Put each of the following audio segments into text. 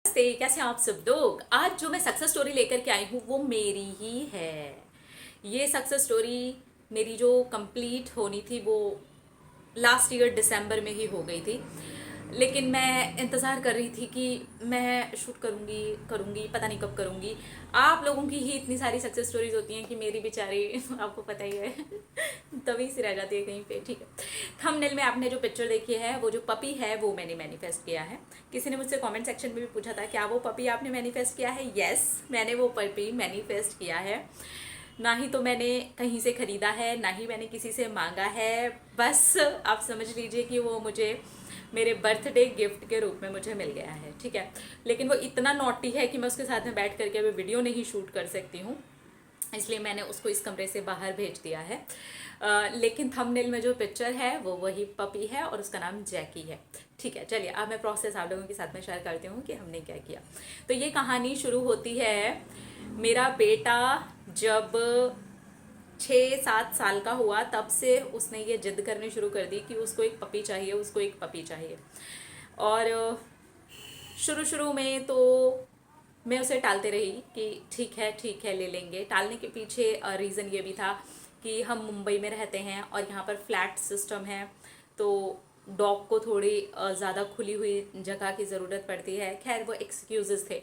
नमस्ते, कैसे हैं आप सब लोग। आज जो मैं सक्सेस स्टोरी लेकर के आई हूँ वो मेरी ही है। ये सक्सेस स्टोरी मेरी जो कंप्लीट होनी थी वो लास्ट ईयर दिसंबर में ही हो गई थी। लेकिन मैं इंतज़ार कर रही थी कि मैं शूट करूँगी करूँगी पता नहीं कब करूँगी। आप लोगों की ही इतनी सारी सक्सेस स्टोरीज होती हैं कि मेरी बेचारी आपको पता ही है तभी से रह जाती है कहीं पे। ठीक है, थंबनेल में आपने जो पिक्चर देखी है वो जो पपी है वो मैंने मैनिफेस्ट किया है। किसी ने मुझसे कमेंट सेक्शन में भी पूछा था क्या वो पपी आपने मैनिफेस्ट किया है। यस, मैंने वो पपी मैनिफेस्ट किया है। ना ही तो मैंने कहीं से खरीदा है, ना ही मैंने किसी से मांगा है। बस आप समझ लीजिए कि वो मुझे मेरे बर्थडे गिफ्ट के रूप में मुझे मिल गया है। ठीक है, लेकिन वो इतना नॉटी है कि मैं उसके साथ में बैठ करके अभी वीडियो नहीं शूट कर सकती हूँ, इसलिए मैंने उसको इस कमरे से बाहर भेज दिया है। लेकिन थंबनेल में जो पिक्चर है वो वही पपी है और उसका नाम जैकी है। ठीक है, चलिए अब मैं प्रोसेस आप लोगों के साथ में शेयर करती हूँ कि हमने क्या किया। तो ये कहानी शुरू होती है, मेरा बेटा जब 6-7 साल का हुआ तब से उसने ये जिद करनी शुरू कर दी कि उसको एक पपी चाहिए, उसको एक पपी चाहिए। और शुरू शुरू में तो मैं उसे टालते रही कि ठीक है ले लेंगे। टालने के पीछे रीज़न ये भी था कि हम मुंबई में रहते हैं और यहाँ पर फ्लैट सिस्टम है, तो डॉग को थोड़ी ज़्यादा खुली हुई जगह की ज़रूरत पड़ती है। खैर वो एक्सक्यूज़ेस थे,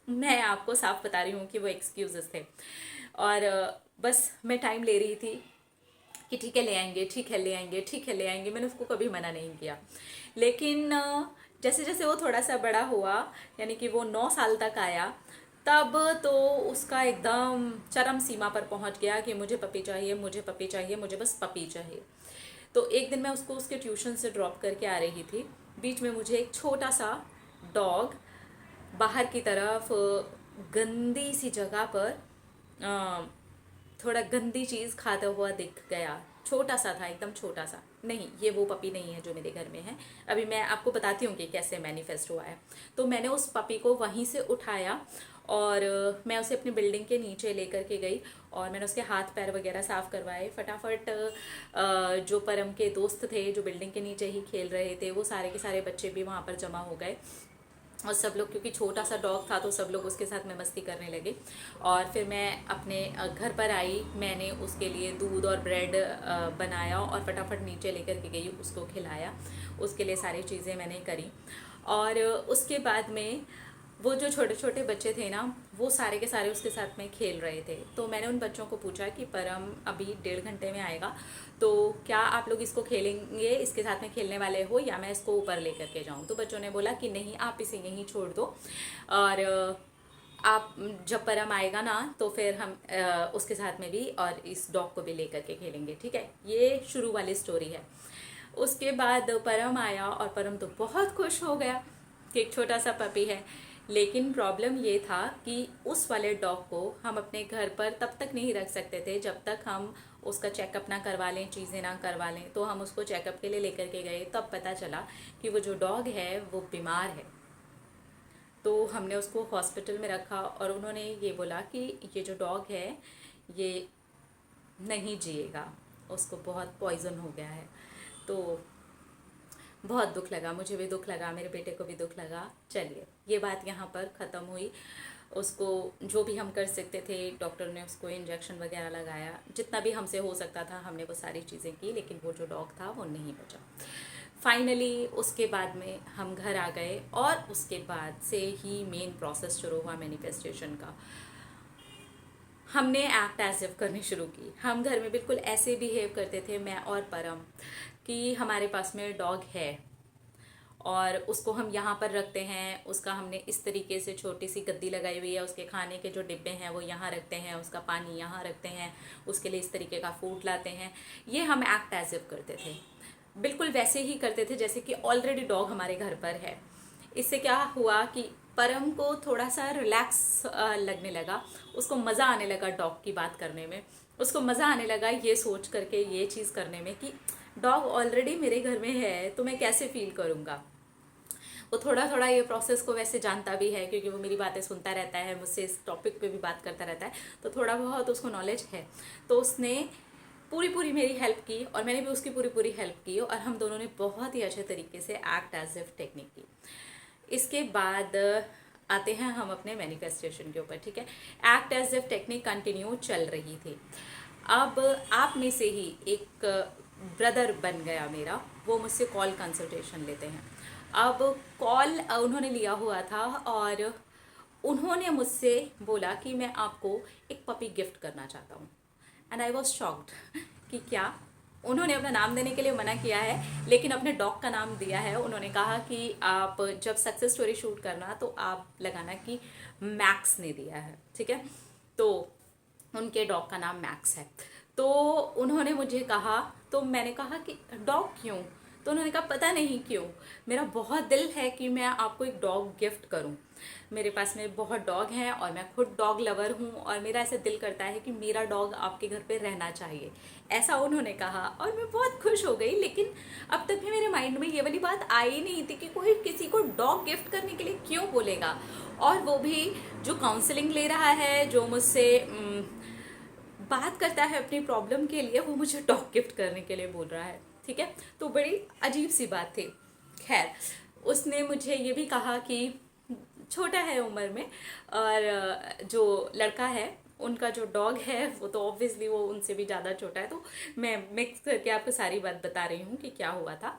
मैं आपको साफ बता रही हूँ कि वो एक्सक्यूज़ेस थे। और बस मैं टाइम ले रही थी कि ठीक है ले आएंगे, ठीक है ले आएंगे, ठीक है ले आएंगे। मैंने उसको कभी मना नहीं किया। लेकिन जैसे जैसे वो थोड़ा सा बड़ा हुआ, यानी कि वो 9 साल तक आया, तब तो उसका एकदम चरम सीमा पर पहुंच गया कि मुझे पपी चाहिए, मुझे पपी चाहिए, मुझे बस पपी चाहिए। तो एक दिन मैं उसको उसके ट्यूशन से ड्रॉप करके आ रही थी। बीच में मुझे एक छोटा सा डॉग बाहर की तरफ गंदी सी जगह पर थोड़ा गंदी चीज़ खाता हुआ दिख गया। छोटा सा था, एकदम छोटा सा। नहीं, ये वो पपी नहीं है जो मेरे घर में है। अभी मैं आपको बताती हूँ कि कैसे मैनिफेस्ट हुआ है। तो मैंने उस पपी को वहीं से उठाया और मैं उसे अपनी बिल्डिंग के नीचे लेकर के गई और मैंने उसके हाथ पैर वगैरह साफ़ करवाए। फटाफट जो परम के दोस्त थे जो बिल्डिंग के नीचे ही खेल रहे थे, वो सारे के सारे बच्चे भी वहाँ पर जमा हो गए। और सब लोग, क्योंकि छोटा सा डॉग था तो सब लोग उसके साथ में मस्ती करने लगे। और फिर मैं अपने घर पर आई, मैंने उसके लिए दूध और ब्रेड बनाया और फटाफट नीचे लेकर के गई, उसको खिलाया। उसके लिए सारी चीज़ें मैंने करी। और उसके बाद में वो जो छोटे छोटे बच्चे थे ना, वो सारे के सारे उसके साथ में खेल रहे थे। तो मैंने उन बच्चों को पूछा कि परम अभी 1.5 घंटे में आएगा, तो क्या आप लोग इसको खेलेंगे, इसके साथ में खेलने वाले हो, या मैं इसको ऊपर लेकर के जाऊँ। तो बच्चों ने बोला कि नहीं, आप इसे यहीं छोड़ दो और आप जब परम आएगा ना तो फिर हम उसके साथ में भी और इस डॉग को भी लेकर के खेलेंगे। ठीक है, ये शुरू वाली स्टोरी है। उसके बाद परम आया और परम तो बहुत खुश हो गया कि एक छोटा सा पपी है। लेकिन प्रॉब्लम ये था कि उस वाले डॉग को हम अपने घर पर तब तक नहीं रख सकते थे जब तक हम उसका चेकअप ना करवा लें, चीज़ें ना करवा लें। तो हम उसको चेकअप के लिए लेकर के गए, तब पता चला कि वो जो डॉग है वो बीमार है। तो हमने उसको हॉस्पिटल में रखा और उन्होंने ये बोला कि ये जो डॉग है ये नहीं जिएगा, उसको बहुत पॉइजन हो गया है। तो बहुत दुख लगा, मुझे भी दुख लगा, मेरे बेटे को भी दुख लगा। चलिए, ये बात यहाँ पर ख़त्म हुई। उसको जो भी हम कर सकते थे, डॉक्टर ने उसको इंजेक्शन वगैरह लगाया, जितना भी हमसे हो सकता था हमने वो सारी चीज़ें की, लेकिन वो जो डॉग था वो नहीं बचा। फाइनली उसके बाद में हम घर आ गए और उसके बाद से ही मेन प्रोसेस शुरू हुआ मैनिफेस्टेशन का। हमने एक्ट एज इफ करनी शुरू की। हम घर में बिल्कुल ऐसे बिहेव करते थे, मैं और परम, कि हमारे पास में डॉग है और उसको हम यहाँ पर रखते हैं। उसका हमने इस तरीके से छोटी सी गद्दी लगाई हुई है, उसके खाने के जो डिब्बे हैं वो यहाँ रखते हैं, उसका पानी यहाँ रखते हैं, उसके लिए इस तरीके का फूड लाते हैं। ये हम एक्ट एज इफ करते थे, बिल्कुल वैसे ही करते थे जैसे कि ऑलरेडी डॉग हमारे घर पर है। इससे क्या हुआ कि परम को थोड़ा सा रिलैक्स लगने लगा, उसको मज़ा आने लगा डॉग की बात करने में, उसको मज़ा आने लगा ये सोच करके, ये चीज़ करने में कि डॉग ऑलरेडी मेरे घर में है तो मैं कैसे फील करूँगा। वो थोड़ा थोड़ा ये प्रोसेस को वैसे जानता भी है, क्योंकि वो मेरी बातें सुनता रहता है, मुझसे इस टॉपिक पे भी बात करता रहता है, तो थोड़ा बहुत उसको नॉलेज है। तो उसने पूरी पूरी मेरी हेल्प की और मैंने भी उसकी पूरी पूरी हेल्प की और हम दोनों ने बहुत ही अच्छे तरीके से एक्ट एज इफ टेक्निक की। इसके बाद आते हैं हम अपने मैनिफेस्टेशन के ऊपर, ठीक है। Act as if technique continue चल रही थी। अब आप में से ही एक ब्रदर बन गया मेरा, वो मुझसे कॉल कंसल्टेशन लेते हैं। अब कॉल उन्होंने लिया हुआ था और उन्होंने मुझसे बोला कि मैं आपको एक पपी गिफ्ट करना चाहता हूँ। एंड आई वॉज शॉक्ड कि क्या। उन्होंने अपना नाम देने के लिए मना किया है, लेकिन अपने डॉग का नाम दिया है। उन्होंने कहा कि आप जब सक्सेस स्टोरी शूट करना तो आप लगाना कि मैक्स ने दिया है, ठीक है। तो उनके डॉग का नाम मैक्स है। तो उन्होंने मुझे कहा, तो मैंने कहा कि डॉग क्यों? तो उन्होंने कहा पता नहीं क्यों, मेरा बहुत दिल है कि मैं आपको एक डॉग गिफ्ट करूं। मेरे पास में बहुत डॉग हैं और मैं खुद डॉग लवर हूं और मेरा ऐसा दिल करता है कि मेरा डॉग आपके घर पे रहना चाहिए, ऐसा उन्होंने कहा। और मैं बहुत खुश हो गई। लेकिन अब तक भी मेरे माइंड में ये वाली बात आई नहीं थी कि कोई किसी को डॉग गिफ्ट करने के लिए क्यों बोलेगा, और वो भी जो काउंसलिंग ले रहा है, जो मुझसे बात करता है अपनी प्रॉब्लम के लिए, वो मुझे डॉग गिफ्ट करने के लिए बोल रहा है, ठीक है। तो बड़ी अजीब सी बात थी। खैर, उसने मुझे ये भी कहा कि छोटा है उम्र में, और जो लड़का है उनका जो डॉग है वो तो ऑब्वियसली वो उनसे भी ज़्यादा छोटा है। तो मैं मिक्स करके आपको सारी बात बता रही हूँ कि क्या हुआ था।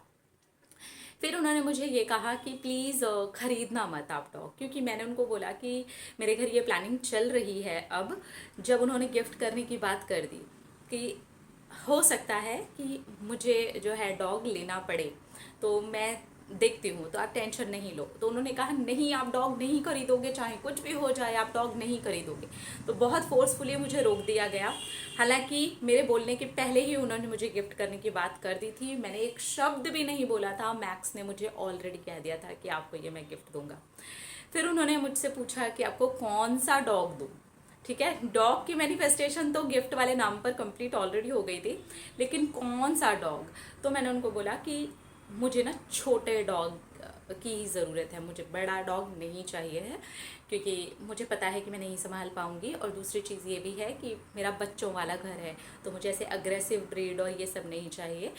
फिर उन्होंने मुझे ये कहा कि प्लीज़ ख़रीदना मत आप डॉग, क्योंकि मैंने उनको बोला कि मेरे घर ये प्लानिंग चल रही है। अब जब उन्होंने गिफ्ट करने की बात कर दी कि हो सकता है कि मुझे जो है डॉग लेना पड़े, तो मैं देखती हूँ, तो आप टेंशन नहीं लो। तो उन्होंने कहा नहीं, आप डॉग नहीं खरीदोगे, चाहे कुछ भी हो जाए आप डॉग नहीं खरीदोगे। तो बहुत फोर्सफुली मुझे रोक दिया गया। हालांकि मेरे बोलने के पहले ही उन्होंने मुझे गिफ्ट करने की बात कर दी थी। मैंने एक शब्द भी नहीं बोला था, मैक्स ने मुझे ऑलरेडी कह दिया था कि आपको ये मैं गिफ्ट दूंगा। फिर उन्होंने मुझसे पूछा कि आपको कौन सा डॉग दूँ, ठीक है। डॉग की मैनिफेस्टेशन तो गिफ्ट वाले नाम पर कंप्लीट ऑलरेडी हो गई थी, लेकिन कौन सा डॉग? तो मैंने उनको बोला कि मुझे ना छोटे डॉग की ही ज़रूरत है, मुझे बड़ा डॉग नहीं चाहिए है, क्योंकि मुझे पता है कि मैं नहीं संभाल पाऊँगी। और दूसरी चीज़ ये भी है कि मेरा बच्चों वाला घर है, तो मुझे ऐसे अग्रेसिव ब्रीड और ये सब नहीं चाहिए।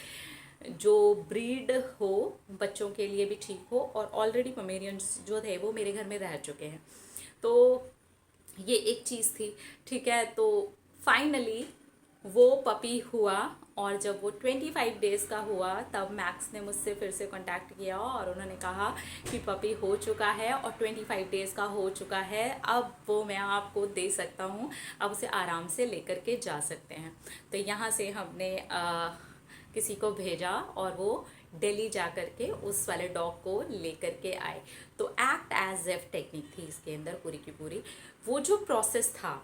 जो ब्रीड हो बच्चों के लिए भी ठीक हो, और ऑलरेडी पोमेरियंस जो थे वो मेरे घर में रह चुके हैं। तो ये एक चीज़ थी, ठीक है। तो फाइनली वो पपी हुआ, और जब वो 25 डेज़ का हुआ तब मैक्स ने मुझसे फिर से कांटेक्ट किया और उन्होंने कहा कि पपी हो चुका है और 25 डेज़ का हो चुका है, अब वो मैं आपको दे सकता हूँ, अब उसे आराम से लेकर के जा सकते हैं। तो यहाँ से हमने किसी को भेजा और वो दिल्ली जा कर के उस वाले डॉग को लेकर के आए। तो एक्ट एज एफ टेक्निक थी इसके अंदर पूरी की पूरी। वो जो प्रोसेस था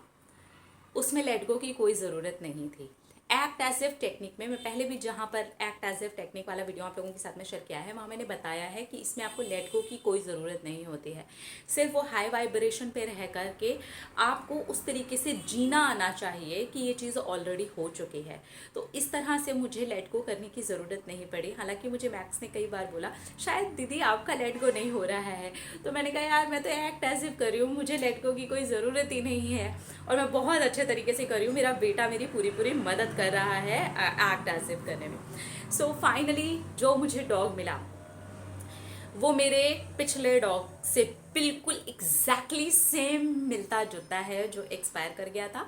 उसमें लेट गो की कोई ज़रूरत नहीं थी। एक्ट एज इफ टेक्निक में मैं पहले भी जहाँ पर एक्ट एज इफ टेक्निक वाला वीडियो आप लोगों के साथ में शेयर किया है, वहाँ मैंने बताया है कि इसमें आपको लेट गो की कोई ज़रूरत नहीं होती है। सिर्फ वो हाई वाइब्रेशन पे रह कर के आपको उस तरीके से जीना आना चाहिए कि ये चीज़ ऑलरेडी हो चुकी है। तो इस तरह से मुझे लेट गो करने की ज़रूरत नहीं पड़ी। हालांकि मुझे मैक्स ने कई बार बोला शायद दीदी आपका लेट गो नहीं हो रहा है, तो मैंने कहा यार मैं तो एक्ट एज इफ कर रही हूँ, मुझे लेट गो की कोई ज़रूरत ही नहीं है, और मैं बहुत अच्छे तरीके से कर रही हूँ। मेरा बेटा मेरी पूरी मदद कर रहा है एक्ट एज इफ करने में। सो फाइनली जो मुझे डॉग मिला वो मेरे पिछले डॉग से बिल्कुल एग्जैक्टली सेम मिलता जुलता है, जो एक्सपायर कर गया था।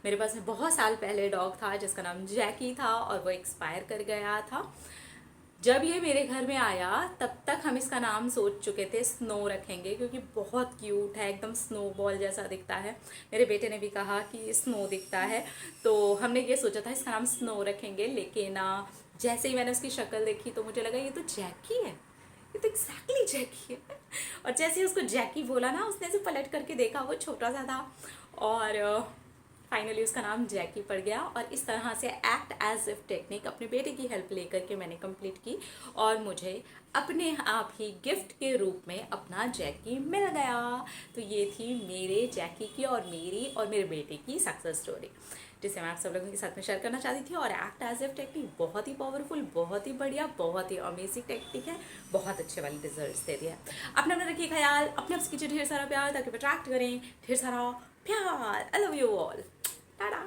मेरे पास में बहुत साल पहले डॉग था जिसका नाम जैकी था, और वो एक्सपायर कर गया था। जब ये मेरे घर में आया तब तक हम इसका नाम सोच चुके थे स्नो रखेंगे, क्योंकि बहुत क्यूट है, एकदम स्नो बॉल जैसा दिखता है। मेरे बेटे ने भी कहा कि स्नो दिखता है, तो हमने ये सोचा था इसका नाम स्नो रखेंगे। लेकिन जैसे ही मैंने उसकी शक्ल देखी तो मुझे लगा ये तो जैकी है, ये तो एग्जैक्टली जैकी है। और जैसे ही उसको जैकी बोला ना, उसने ऐसे पलट करके देखा, वो छोटा सा था, और फाइनली उसका नाम जैकी पड़ गया। और इस तरह से एक्ट एज इफ टेक्निक अपने बेटे की हेल्प लेकर के मैंने कंप्लीट की, और मुझे अपने आप ही गिफ्ट के रूप में अपना जैकी मिल गया। तो ये थी मेरे जैकी की और मेरी और मेरे बेटे की सक्सेस स्टोरी, जिसे मैं आप सब लोगों के साथ में शेयर करना चाहती थी। और एक्ट एज इफ टेक्निक बहुत ही पावरफुल, बहुत ही बढ़िया, बहुत ही अमेजिंग टेक्निक है, बहुत अच्छे वाले रिजल्ट्स दे दिया है। अपने अपना रखिए ख्याल, अपने आपसे कीजिए ढेर सारा प्यार, ताकि अट्रैक्ट करें ढेर सारा प्यार। I love you all, Tata.